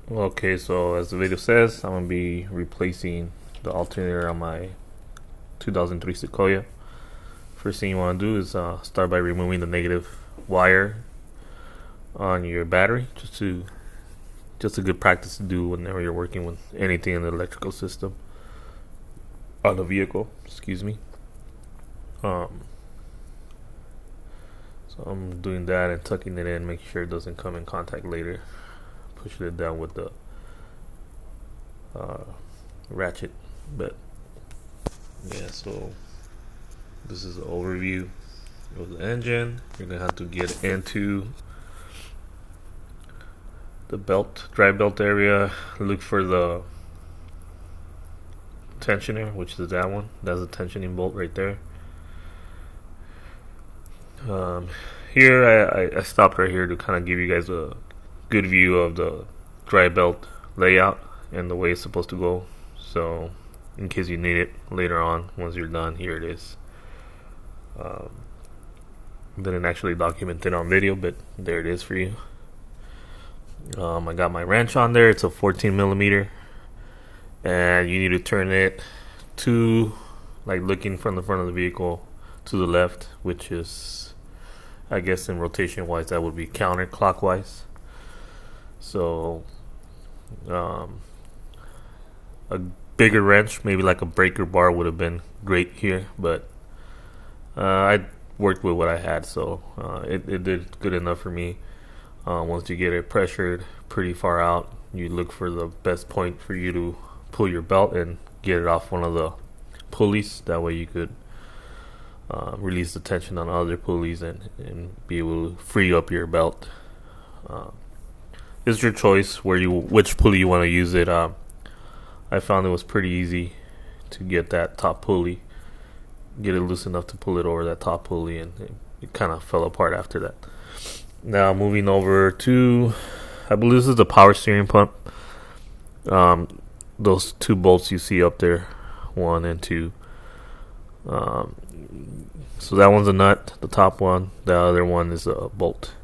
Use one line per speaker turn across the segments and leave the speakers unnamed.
Okay, so as the video says, I'm going to be replacing the alternator on my 2003 Sequoia. First thing you want to do is start by removing the negative wire on your battery. Just a good practice to do whenever you're working with anything in the electrical system on the vehicle. Excuse me. Um, so I'm doing that and tucking it in, make sure it doesn't come in contact later. Pushing it down with the ratchet. But yeah, so this is an overview of the engine. You're gonna have to get into the drive belt area. Look for the tensioner, which is that one. That's a tensioning bolt right there. Here I stopped right here to kind of give you guys a good view of the drive belt layout and the way it's supposed to go. So in case you need it later on, once you're done, here it is. Didn't actually document it on video, but there it is for you. I got my wrench on there. It's a 14 millimeter, and you need to turn it to, like, looking from the front of the vehicle to the left, which is, I guess in rotation wise, that would be counterclockwise. So a bigger wrench, maybe like a breaker bar, would have been great here, but I worked with what I had, so it did good enough for me. Once you get it pressured pretty far out, you look for the best point for you to pull your belt and get it off one of the pulleys. That way you could release the tension on other pulleys and be able to free up your belt. It's your choice which pulley you want to use it. I found it was pretty easy to get that top pulley, get it loose enough to pull it over that top pulley, and it kind of fell apart after that. Now moving over to, I believe this is the power steering pump. Those two bolts you see up there, 1 and 2. So that one's a nut, the top one. The other one is a bolt.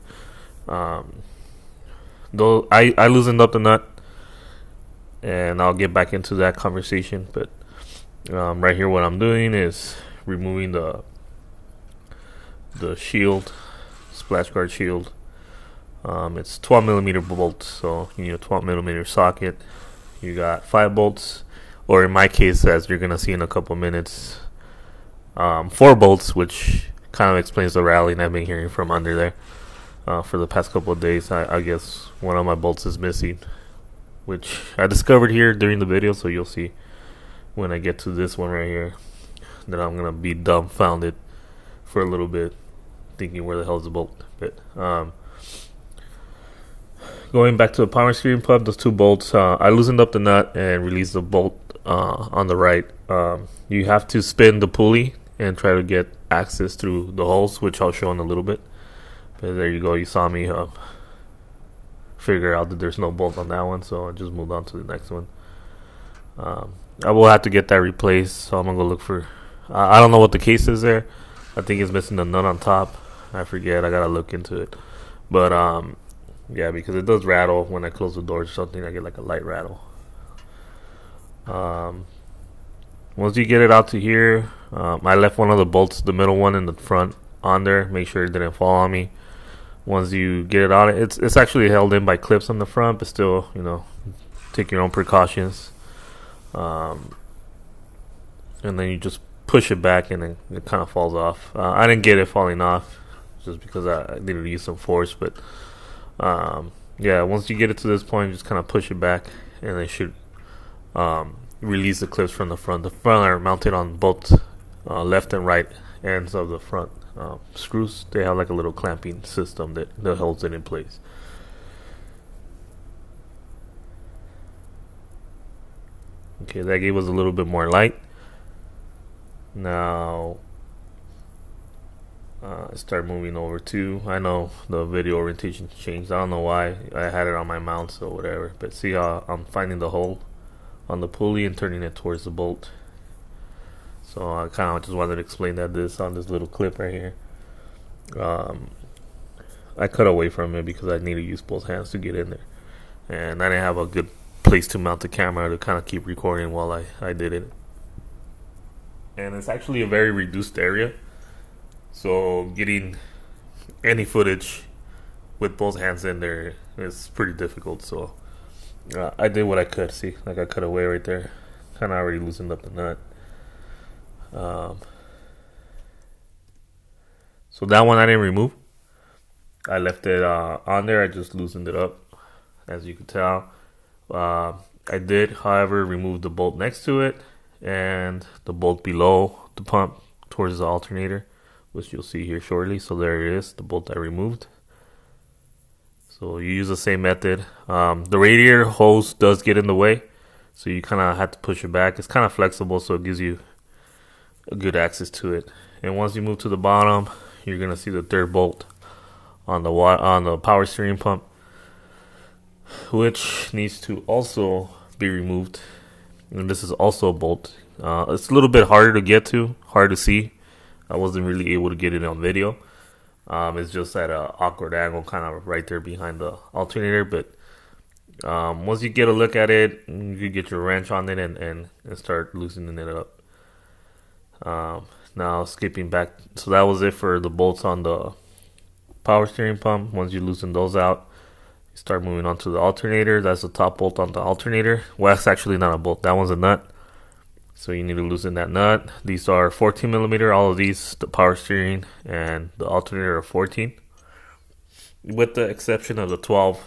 Though I loosened up the nut, and I'll get back into that conversation. But right here, what I'm doing is removing the shield, splash guard shield. It's 12 millimeter bolts, so you need a 12 millimeter socket. You got 5 bolts, or in my case, as you're gonna see in a couple minutes, 4 bolts, which kind of explains the rattling I've been hearing from under there for the past couple of days. I guess one of my bolts is missing, which I discovered here during the video, so you'll see when I get to this one right here that I'm gonna be dumbfounded for a little bit, thinking where the hell is the bolt. But going back to the power steering pump, those 2 bolts, I loosened up the nut and released the bolt on the right. You have to spin the pulley and try to get access through the holes, which I'll show in a little bit. But there you go, you saw me figure out that there's no bolt on that one, so I just moved on to the next one. I will have to get that replaced, so I'm gonna go look for, I don't know what the case is there. I think it's missing the nut on top. I forget, I gotta look into it. But yeah, because it does rattle when I close the door or something. I get like a light rattle. Once you get it out to here, I left one of the bolts, the middle one in the front, on there. Make sure it didn't fall on me. Once you get it out, it's actually held in by clips on the front, but still, take your own precautions. And then you just push it back, and then it kind of falls off. I didn't get it falling off just because I needed to use some force, but yeah, once you get it to this point, just kind of push it back, and it should release the clips from the front. The front are mounted on both left and right ends of the front screws. They have like a little clamping system that holds it in place. Okay, that gave us a little bit more light. Now start moving over to, I know the video orientation changed. I don't know why. I had it on my mount, so whatever. But see how I'm finding the hole on the pulley and turning it towards the bolt. So I kind of just wanted to explain that on this little clip right here. I cut away from it because I need to use both hands to get in there. and I didn't have a good place to mount the camera to kind of keep recording while I did it. And it's actually a very reduced area, so getting any footage with both hands in there is pretty difficult. So I did what I could. See, like I cut away right there, kind of already loosened up the nut. So that one I didn't remove. I left it on there. I just loosened it up, as you can tell. I did, however, remove the bolt next to it and the bolt below the pump towards the alternator, which you'll see here shortly. So there it is, the bolt I removed. So you use the same method. The radiator hose does get in the way, so you kind of have to push it back. It's kind of flexible, so it gives you a good access to it. And once you move to the bottom, you're gonna see the third bolt on the power steering pump, which needs to also be removed. And this is also a bolt. It's a little bit harder to get to, hard to see. I wasn't really able to get it on video. It's just at an awkward angle, kind of right there behind the alternator. But once you get a look at it, you get your wrench on it and start loosening it up. Now skipping back, so that was it for the bolts on the power steering pump. Once you loosen those out, you start moving on to the alternator. That's the top bolt on the alternator. Well, that's actually not a bolt, that one's a nut. So you need to loosen that nut. These are 14 millimeter. All of these, the power steering and the alternator, are 14, with the exception of the 12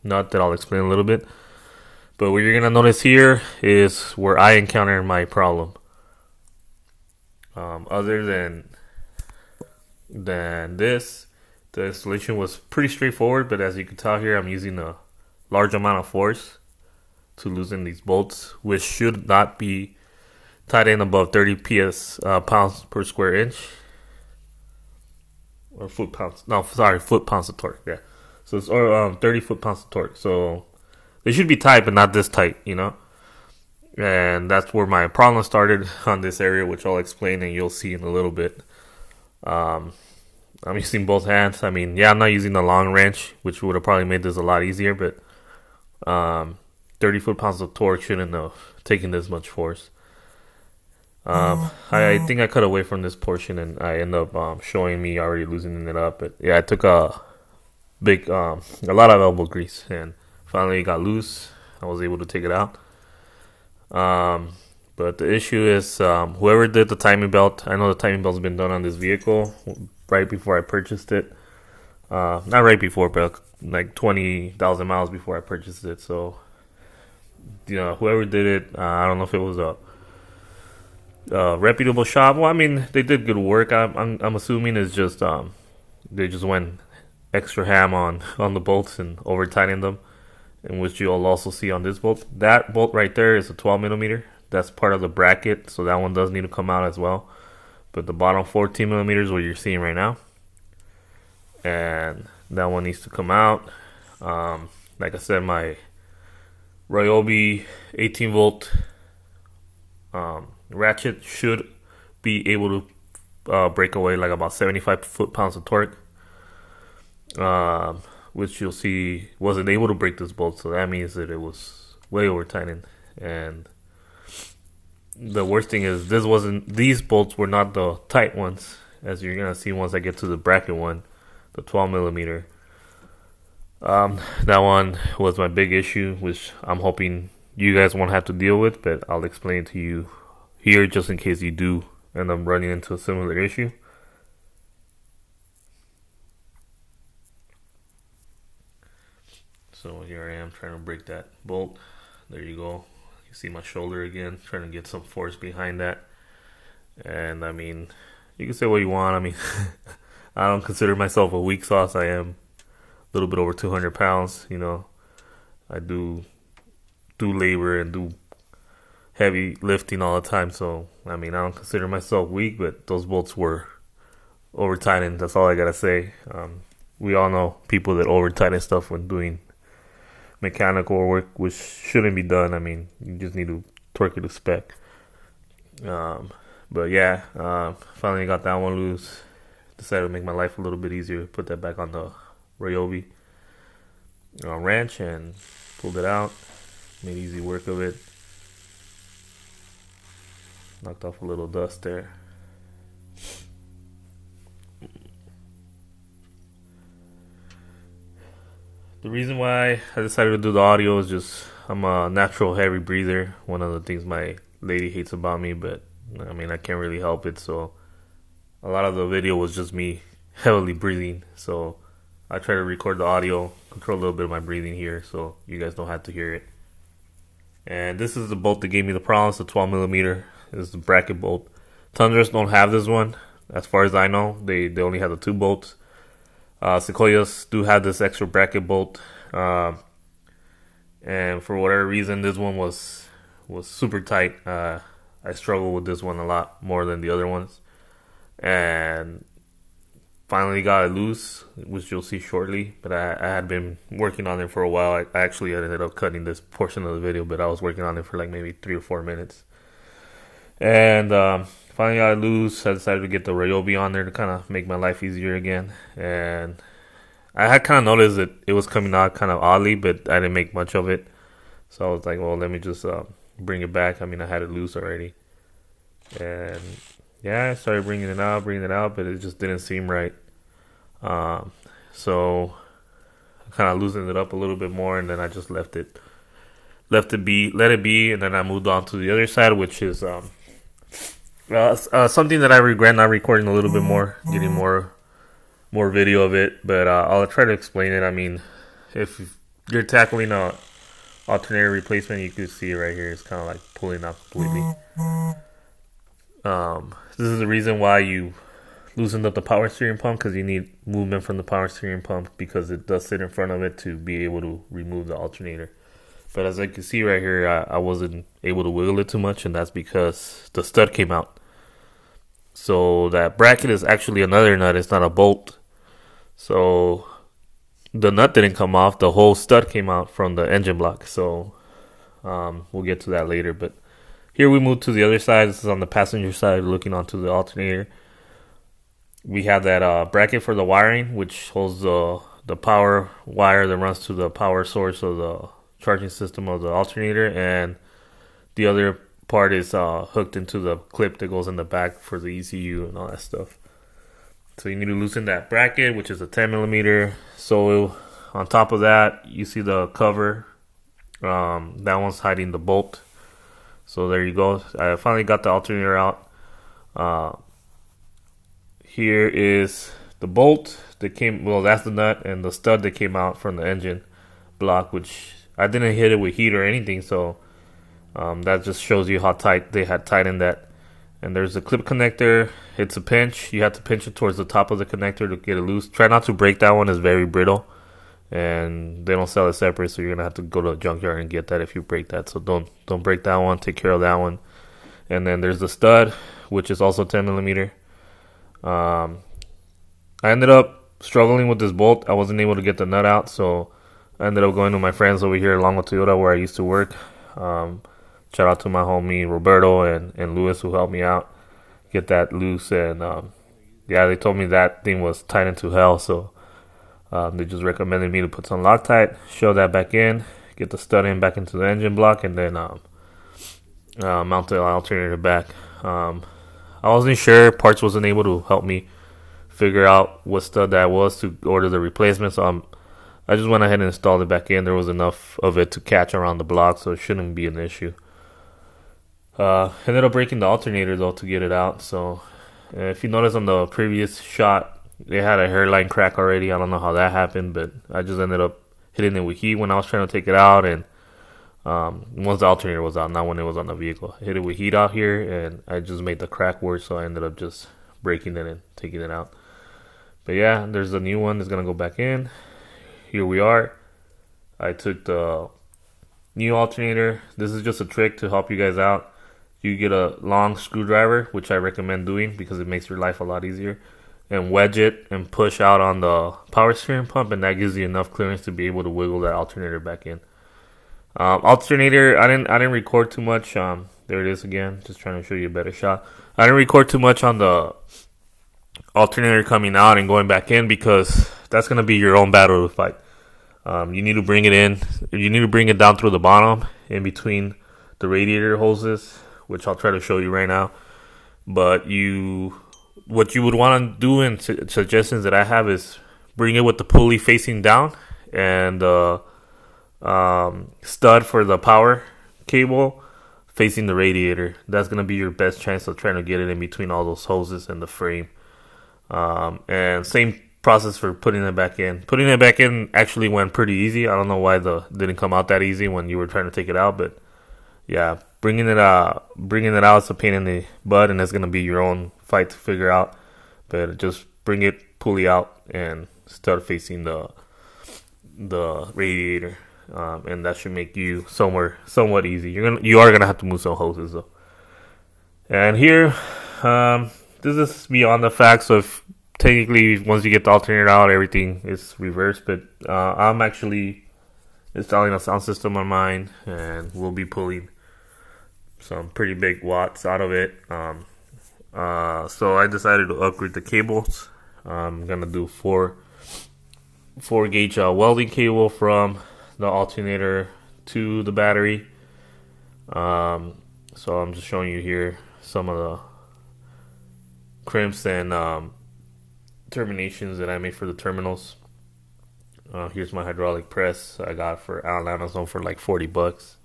nut that I'll explain a little bit. But what you're gonna notice here is where I encountered my problem. Other than this, the installation was pretty straightforward. But as you can tell here, I'm using a large amount of force to loosen these bolts, which should not be tied in above 30 pounds per square inch, or foot pounds. No, sorry, foot pounds of torque. Yeah, so it's 30 foot pounds of torque. So they should be tight, but not this tight, you know. And that's where my problem started on this area, which I'll explain and you'll see in a little bit. I'm using both hands. I mean, yeah, I'm not using the long wrench, which would have probably made this a lot easier, but 30 foot-pounds of torque shouldn't have taken this much force. I think I cut away from this portion, and I end up showing me already loosening it up. But yeah, I took a lot of elbow grease, and finally it got loose. I was able to take it out. But the issue is, whoever did the timing belt, I know the timing belt's been done on this vehicle right before I purchased it. Not right before, but like 20,000 miles before I purchased it. So, you know, whoever did it, I don't know if it was a reputable shop. Well, I mean, they did good work. I'm assuming it's just they just went extra ham on the bolts and over tightening them, in which you'll also see on this bolt. That bolt right there is a 12 millimeter. That's part of the bracket, so that one does need to come out as well. But the bottom 14 millimeters, what you're seeing right now, and that one needs to come out. Like I said, my Ryobi 18 volt ratchet should be able to break away like about 75 foot-pounds of torque, which you'll see wasn't able to break this bolt. So that means that it was way over tightened. And the worst thing is, these bolts were not the tight ones, as you're gonna see once I get to the bracket one, the 12 millimeter. That one was my big issue, which I'm hoping you guys won't have to deal with, but I'll explain to you here just in case you do end up running into a similar issue. So here I am trying to break that bolt. There you go. You see my shoulder again, trying to get some force behind that. And I mean, you can say what you want. I mean, I don't consider myself a weak sauce. I am a little bit over 200 pounds. You know, I do labor and do heavy lifting all the time. So, I mean, I don't consider myself weak, but those bolts were over tightened. That's all I gotta say. We all know people that over tighten stuff when doing mechanical work, which shouldn't be done. I mean, you just need to torque it to spec. But yeah, finally got that one loose. Decided to make my life a little bit easier. Put that back on the Ryobi. wrench and pulled it out. Made easy work of it. Knocked off a little dust there. The reason why I decided to do the audio is just I'm a natural heavy breather. One of the things my lady hates about me, but I mean I can't really help it. So a lot of the video was just me heavily breathing. So I try to record the audio, control a little bit of my breathing here, so you guys don't have to hear it. And this is the bolt that gave me the problems. The 12 millimeter is the bracket bolt. Tundras don't have this one, as far as I know. They only have the 2 bolts. Sequoias do have this extra bracket bolt, and for whatever reason, this one was super tight. I struggle with this one a lot more than the other ones, and finally got it loose, which you'll see shortly. But I had been working on it for a while. I actually ended up cutting this portion of the video, but I was working on it for like maybe 3 or 4 minutes, and finally got it loose. I decided to get the Ryobi on there to kind of make my life easier again. And I had kind of noticed that it was coming out kind of oddly, but I didn't make much of it. So I was like, well, let me just bring it back. I mean, I had it loose already. And yeah, I started bringing it out, but it just didn't seem right. So I kind of loosened it up a little bit more, and then I just let it be, and then I moved on to the other side, which is something that I regret not recording a little bit more, getting more video of it, but I'll try to explain it. I mean, if you're tackling a alternator replacement, you can see right here, it's kind of like pulling out completely. This is the reason why you loosened up the power steering pump, because you need movement from the power steering pump, because it does sit in front of it to be able to remove the alternator. But as I can see right here, I wasn't able to wiggle it too much, and that's because the stud came out. So that bracket is actually another nut. It's not a bolt. So the nut didn't come off. The whole stud came out from the engine block. So we'll get to that later. But here we move to the other side. This is on the passenger side, looking onto the alternator. We have that bracket for the wiring, which holds the power wire that runs to the power source of the charging system of the alternator, and the other part is hooked into the clip that goes in the back for the ECU and all that stuff. So you need to loosen that bracket, which is a 10 millimeter. So on top of that, you see the cover. That one's hiding the bolt. So there you go. I finally got the alternator out. Here is the bolt that came, well, that's the nut, and the stud that came out from the engine block, which I didn't hit it with heat or anything, so that just shows you how tight they had tightened that. And there's a clip connector. It's a pinch. You have to pinch it towards the top of the connector to get it loose. Try not to break that one. It's very brittle, and they don't sell it separate, so you're gonna have to go to a junkyard and get that if you break that. So don't break that one. Take care of that one. And then there's the stud, which is also 10 millimeter. I ended up struggling with this bolt. I wasn't able to get the nut out, so I ended up going to my friends over here along with Toyota, where I used to work. Shout out to my homie Roberto and Luis, who helped me out get that loose. And yeah, they told me that thing was tight into hell, so they just recommended me to put some Loctite, show that back in, get the stud in back into the engine block, and then mount the alternator back. I wasn't sure. Parts wasn't able to help me figure out what stud that was to order the replacement, so I just went ahead and installed it back in. There was enough of it to catch around the block, so it shouldn't be an issue. Ended up breaking the alternator though to get it out. So if you notice on the previous shot, it had a hairline crack already. I don't know how that happened, but I just ended up hitting it with heat when I was trying to take it out, and once the alternator was out, not when it was on the vehicle. I hit it with heat out here, and I just made the crack worse, so I ended up just breaking it and taking it out. But yeah, there's a new one that's gonna go back in. Here we are. I took the new alternator. This is just a trick to help you guys out. You get a long screwdriver, which I recommend doing because it makes your life a lot easier, and wedge it and push out on the power steering pump, and that gives you enough clearance to be able to wiggle that alternator back in. Alternator, I didn't record too much. There it is again, just trying to show you a better shot. I didn't record too much on the alternator coming out and going back in, because that's going to be your own battle to fight. You need to bring it in. You need to bring it down through the bottom in between the radiator hoses, which I'll try to show you right now. But what you would want to do, and suggestions that I have, is bring it with the pulley facing down and stud for the power cable facing the radiator. That's going to be your best chance of trying to get it in between all those hoses and the frame. And same process for putting it back in. Putting it back in actually went pretty easy. I don't know why didn't come out that easy when you were trying to take it out, but yeah, bringing it out is a pain in the butt, and it's going to be your own fight to figure out. But just bring it pulley out and start facing the radiator, and that should make you somewhat easy. You are gonna have to move some hoses though. And here, this is beyond the fact. So if technically once you get the alternator out, everything is reversed. But I'm actually installing a sound system on mine, and we'll be pulling some pretty big watts out of it. So I decided to upgrade the cables. I'm gonna do 4 gauge welding cable from the alternator to the battery. So I'm just showing you here some of the crimps and terminations that I made for the terminals. Here's my hydraulic press I got on Amazon for like $40.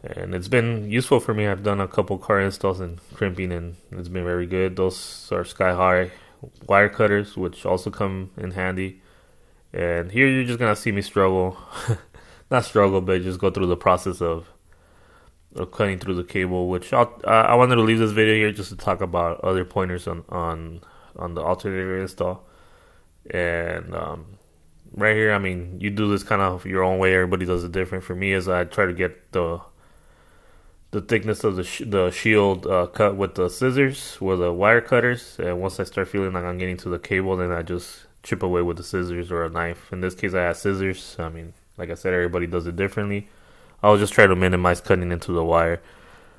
And it's been useful for me. I've done a couple car installs and crimping, and it's been very good. Those are sky high wire cutters, which also come in handy. And here you're just gonna see me struggle, not struggle, but just go through the process of cutting through the cable. Which I wanted to leave this video here just to talk about other pointers on the alternator install. And right here, I mean, you do this kind of your own way. Everybody does it different. For me, is I try to get the thickness of the shield cut with the scissors or the wire cutters, and once I start feeling like I'm getting to the cable, then I just chip away with the scissors or a knife. In this case, I had scissors. I mean, like I said, everybody does it differently. I was just trying to minimize cutting into the wire,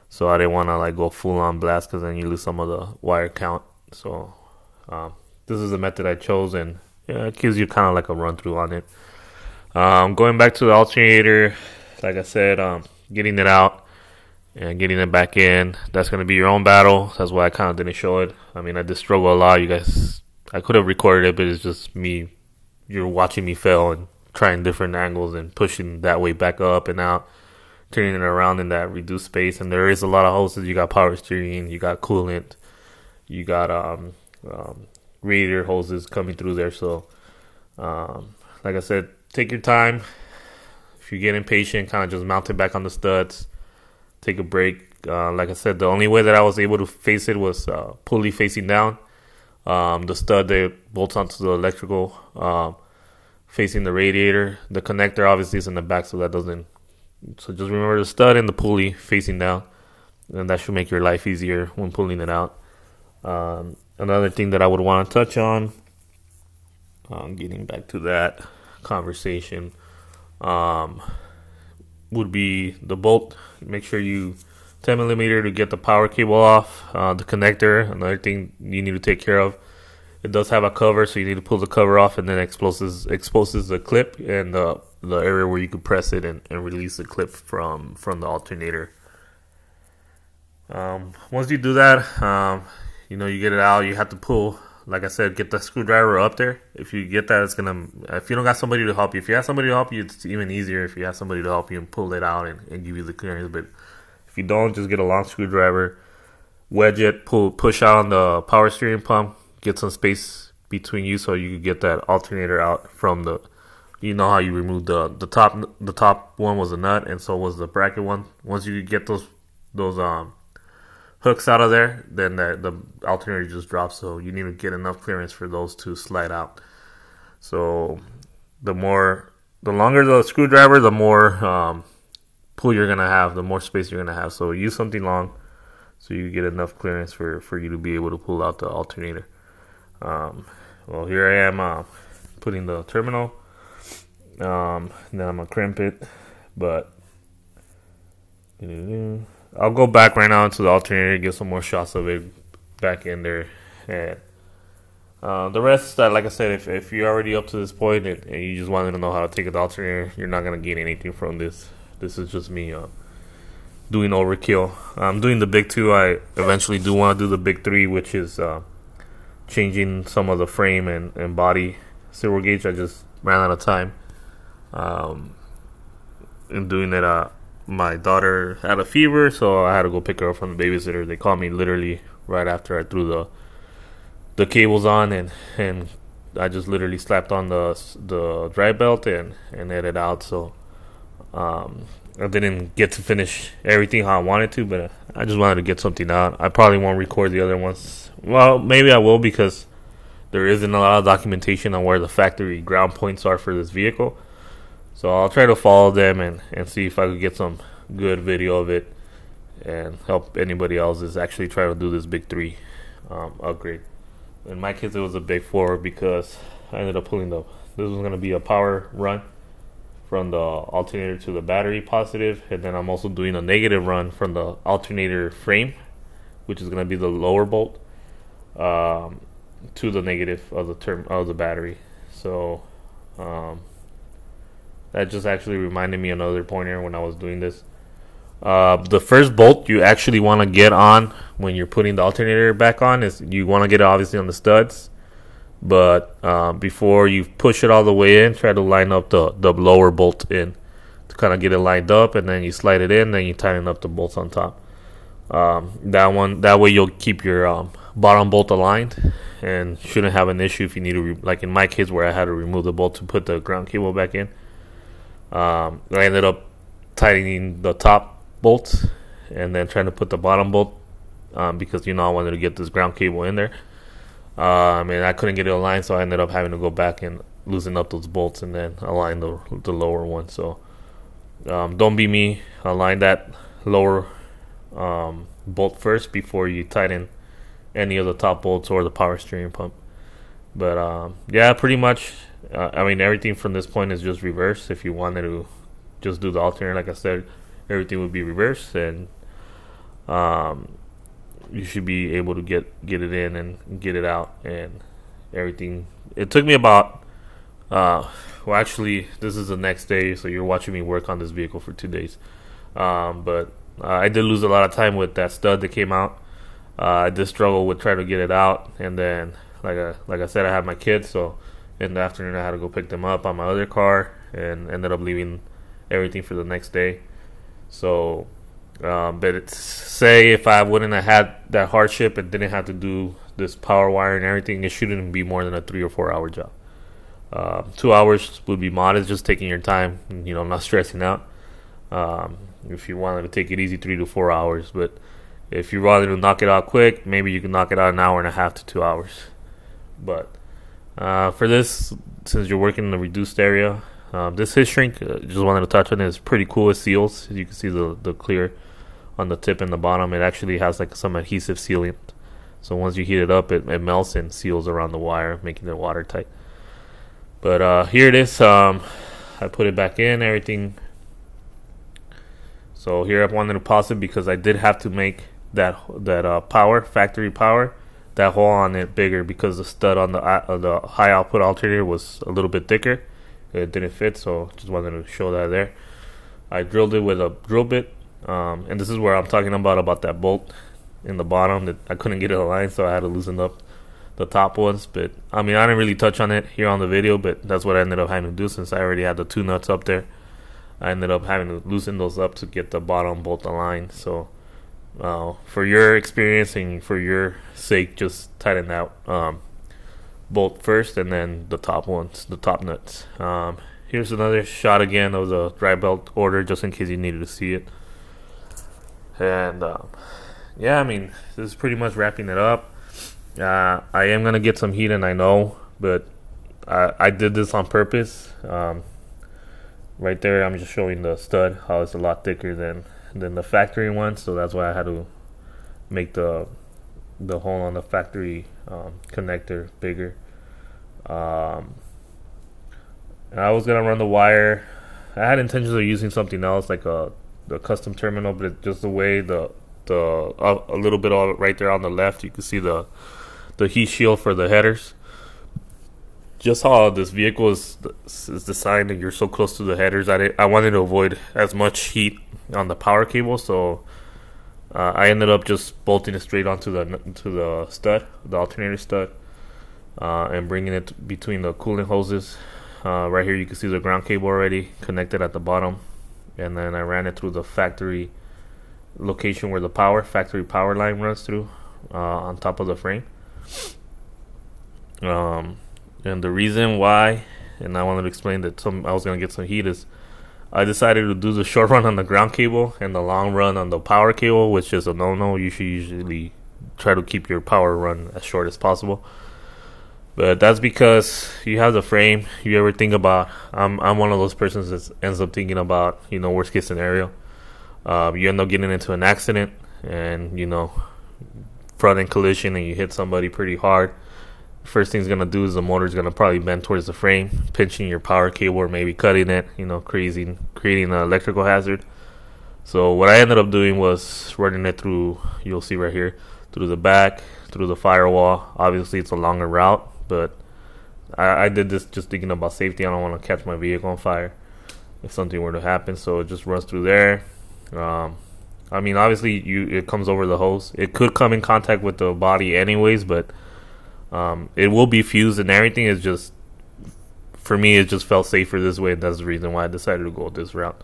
so I didn't want to like go full on blast, because then you lose some of the wire count. So this is the method I chose, and yeah, it gives you kind of like a run through on it. Going back to the alternator, like I said, getting it out and getting it back in, that's going to be your own battle. That's why I kind of didn't show it. I mean, I did struggle a lot. You guys, I could have recorded it, but it's just me. You're watching me fail and trying different angles and pushing that way back up and out, turning it around in that reduced space. And there is a lot of hoses. You got power steering, you got coolant, you got radiator hoses coming through there. So, like I said, take your time. If you get impatient, kind of just mount it back on the studs. Take a break. Like I said, the only way that I was able to face it was pulley facing down. The stud that bolts onto the electrical facing the radiator. The connector obviously is in the back, so that doesn't. So just remember the stud and the pulley facing down, and that should make your life easier when pulling it out. Another thing that I would want to touch on, getting back to that conversation, would be the bolt. Make sure you 10 millimeter to get the power cable off. The connector, another thing you need to take care of. It does have a cover, so you need to pull the cover off, and then exposes the clip and the area where you could press it and release the clip from the alternator. Once you do that, you get it out. You have to pull. Like I said, get the screwdriver up there. If you get that, if you don't got somebody to help you. If you have somebody to help you, it's even easier if you have somebody to help you and pull it out and give you the clearance. But if you don't, just get a long screwdriver, wedge it, push out on the power steering pump, get some space between you so you can get that alternator out from the, you know how you remove the top one was a nut, and so was the bracket one. Once you get those hooks out of there, then the alternator just drops. So you need to get enough clearance for those to slide out. So the longer the screwdriver, the more pull you're gonna have, the more space you're gonna have. So use something long so you get enough clearance for you to be able to pull out the alternator. Well, here I am putting the terminal. Then I'm gonna crimp it, but I'll go back right now into the alternator, get some more shots of it back in there, and The rest, like I said, if you're already up to this point and you just wanted to know how to take an alternator, you're not gonna gain anything from this. This is just me doing overkill. I'm doing the big two. I eventually do want to do the big three, which is changing some of the frame and body silver gauge. I just ran out of time in doing it. My daughter had a fever, so I had to go pick her up from the babysitter. They called me literally right after I threw the cables on, and I just literally slapped on the drive belt and headed out. So I didn't get to finish everything how I wanted to, but I just wanted to get something out. I probably won't record the other ones. Well, maybe I will, because there isn't a lot of documentation on where the factory ground points are for this vehicle. So I'll try to follow them and see if I could get some good video of it and help anybody else is actually trying to do this big three upgrade. In my case, it was a big four, because I ended up pulling this was going to be a power run from the alternator to the battery positive, and then I'm also doing a negative run from the alternator frame, which is going to be the lower bolt, to the negative of the battery. So that just actually reminded me another pointer when I was doing this. The first bolt you actually want to get on when you're putting the alternator back on is you want to get it obviously on the studs, but before you push it all the way in, try to line up the lower bolt in to kind of get it lined up, and then you slide it in, then you tighten up the bolts on top. That way you'll keep your bottom bolt aligned and shouldn't have an issue if you need to like in my case where I had to remove the bolt to put the ground cable back in. I ended up tightening the top bolts and then trying to put the bottom bolt because I wanted to get this ground cable in there. And I couldn't get it aligned, so I ended up having to go back and loosen up those bolts and then align the lower one. So don't be me. Align that lower bolt first before you tighten any of the top bolts or the power steering pump. But yeah, pretty much. Everything from this point is just reverse. If you wanted to just do the alternator, like I said, everything would be reversed, and you should be able to get it in and get it out and everything. It took me about actually this is the next day, so you're watching me work on this vehicle for 2 days. But I did lose a lot of time with that stud that came out. I did struggle with trying to get it out, and then like I said, I had my kids, so in the afternoon I had to go pick them up on my other car and ended up leaving everything for the next day. So but say if I wouldn't have had that hardship and didn't have to do this power wire and everything, it shouldn't be more than a 3 or 4 hour job. 2 hours would be modest, just taking your time, not stressing out. If you wanted to take it easy, 3 to 4 hours. But if you wanted to knock it out quick, maybe you can knock it out an hour and a half to 2 hours. But for this, since you're working in a reduced area, this his shrink, just wanted to touch on it, is pretty cool. It seals. You can see the clear on the tip and the bottom. It actually has like some adhesive sealant. So once you heat it up, it melts and seals around the wire, making it watertight. But here it is. I put it back in, everything. So here I wanted to pause it because I did have to make that power, factory power, that hole on it bigger because the stud on the high output alternator was a little bit thicker. It didn't fit, so just wanted to show that there. I drilled it with a drill bit, and this is where I'm talking about that bolt in the bottom that I couldn't get it aligned, so I had to loosen up the top ones. But I didn't really touch on it here on the video, but that's what I ended up having to do since I already had the 2 nuts up there. I ended up having to loosen those up to get the bottom bolt aligned. So for your experience and for your sake, just tighten that bolt first and then the top ones, the top nuts. Here's another shot again of the drive belt order, just in case you needed to see it. And yeah, this is pretty much wrapping it up. I am gonna get some heat, and I know, but I did this on purpose. Right there, I'm just showing the stud how it's a lot thicker than the factory one, so that's why I had to make the hole on the factory connector bigger. And I was gonna run the wire. I had intentions of using something else, like the custom terminal, but it's just the way a little bit of right there on the left, you can see the heat shield for the headers. just how this vehicle is designed, and you're so close to the headers, I wanted to avoid as much heat on the power cable, so I ended up just bolting it straight onto the stud, the alternator stud, and bringing it between the coolant hoses. Right here you can see the ground cable already connected at the bottom, and then I ran it through the factory location where the factory power line runs through, on top of the frame. And the reason why, and I wanted to explain that I was going to get some heat, is I decided to do the short run on the ground cable and the long run on the power cable, which is a no-no. You should usually try to keep your power run as short as possible. But that's because you have the frame. You ever think about, I'm one of those persons that ends up thinking about, worst case scenario. You end up getting into an accident and, front end collision, and you hit somebody pretty hard. First thing's gonna do is the motor's gonna probably bend towards the frame, pinching your power cable or maybe cutting it, creating an electrical hazard. So what I ended up doing was running it through, you'll see right here, through the back, through the firewall. Obviously it's a longer route, but I did this just thinking about safety. I don't want to catch my vehicle on fire if something were to happen, so it just runs through there. Obviously it comes over the hose. It could come in contact with the body anyways, but it will be fused, and everything is just, for me, it just felt safer this way. That's the reason why I decided to go this route.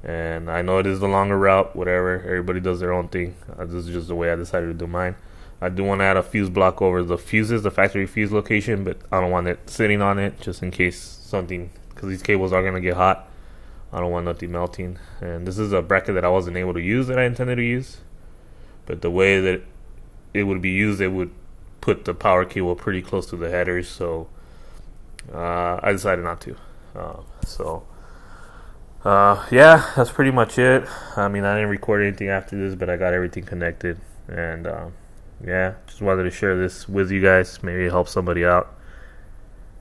And I know it is the longer route, whatever. Everybody does their own thing. This is just the way I decided to do mine. I do want to add a fuse block over the fuses, the factory fuse location, but I don't want it sitting on it just in case something, because these cables are going to get hot. I don't want nothing melting. And this is a bracket that I wasn't able to use that I intended to use. But the way that it would be used, it would put the power cable pretty close to the headers, so I decided not to. Yeah, that's pretty much it. I didn't record anything after this, but I got everything connected, and yeah, just wanted to share this with you guys. Maybe it helps somebody out,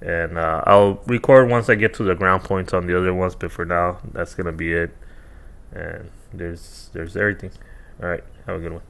and I'll record once I get to the ground points on the other ones, but for now, that's gonna be it. And there's everything. All right, have a good one.